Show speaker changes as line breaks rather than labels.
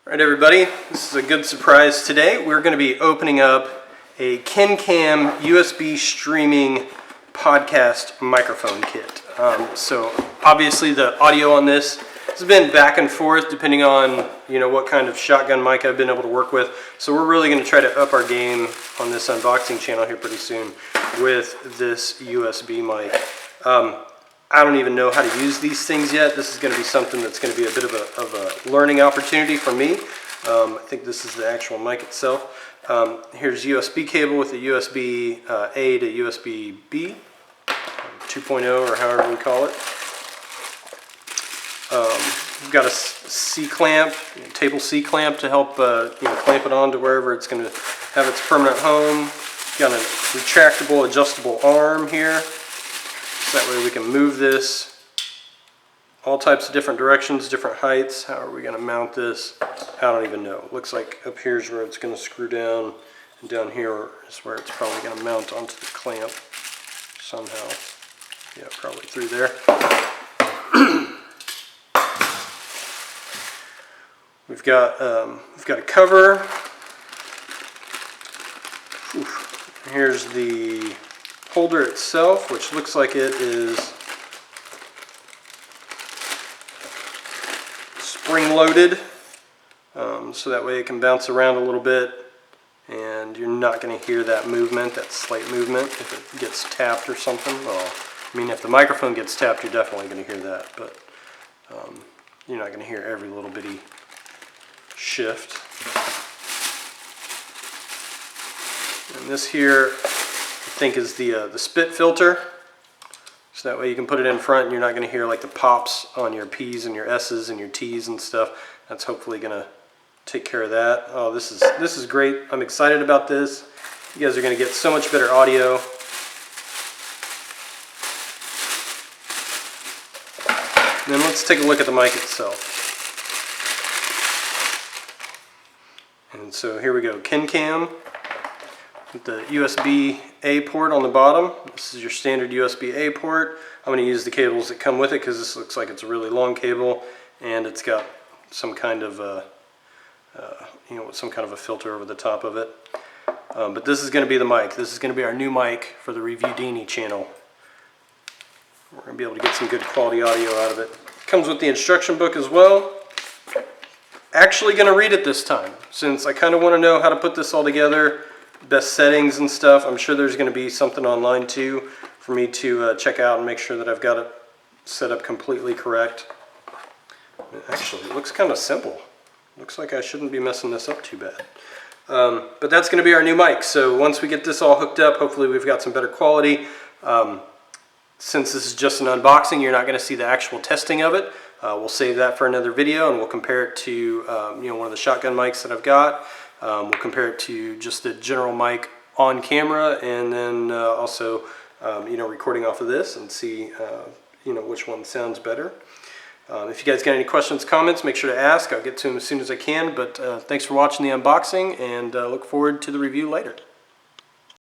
Alright everybody, this is a good surprise today. We're going to be opening up a Kincam USB streaming podcast microphone kit. So obviously the audio on this has been back and forth depending on what kind of shotgun mic I've been able to work with. So we're really going to try to up our game on this unboxing channel here pretty soon with this USB mic. I don't even know how to use these things yet. This is going to be something that's going to be a bit of a learning opportunity for me. I think this is the actual mic itself. Here's USB cable with a USB A to USB B, 2.0 or however we call it. We've got a C-clamp, table C-clamp to help clamp it on to wherever it's going to have its permanent home. Got a retractable, adjustable arm here. So that way we can move this all types of different directions, different heights. How are we going to mount this? I don't even know. It looks like up here is where it's going to screw down, and down here is where it's probably going to mount onto the clamp somehow. Yeah, probably through there. We've got a cover. Here's the holder itself, which looks like it is spring-loaded, so that way it can bounce around a little bit and you're not going to hear that movement, that slight movement, if it gets tapped or something. Well, I mean, if the microphone gets tapped, you're definitely going to hear that, but you're not going to hear every little bitty shift. And this here, I think, is the spit filter, so that way you can put it in front and you're not going to hear like the pops on your P's and your S's and your T's and stuff. That's hopefully going to take care of that. Oh, this is great. I'm excited about this. You guys are going to get so much better audio. And then let's take a look at the mic itself. And so here we go, Kincam. With the USB-A port on the bottom. This is your standard USB-A port. I'm going to use the cables that come with it because this looks like it's a really long cable, and it's got some kind of some kind of a filter over the top of it. But this is going to be the mic. This is going to be our new mic for the Reviewdini channel. We're going to be able to get some good quality audio out of it. Comes with the instruction book as well. Actually going to read it this time, since I kind of want to know how to put this all together. Best settings and stuff. I'm sure there's going to be something online too for me to check out and make sure that I've got it set up completely correct. Actually, it looks kind of simple. Looks like I shouldn't be messing this up too bad. But that's going to be our new mic. So once we get this all hooked up, hopefully we've got some better quality. Since this is just an unboxing, you're not going to see the actual testing of it. We'll save that for another video, and we'll compare it to one of the shotgun mics that I've got. We'll compare it to just the general mic on camera, and then also recording off of this and see which one sounds better. If you guys got any questions, comments, make sure to ask. I'll get to them as soon as I can, but thanks for watching the unboxing, and look forward to the review later.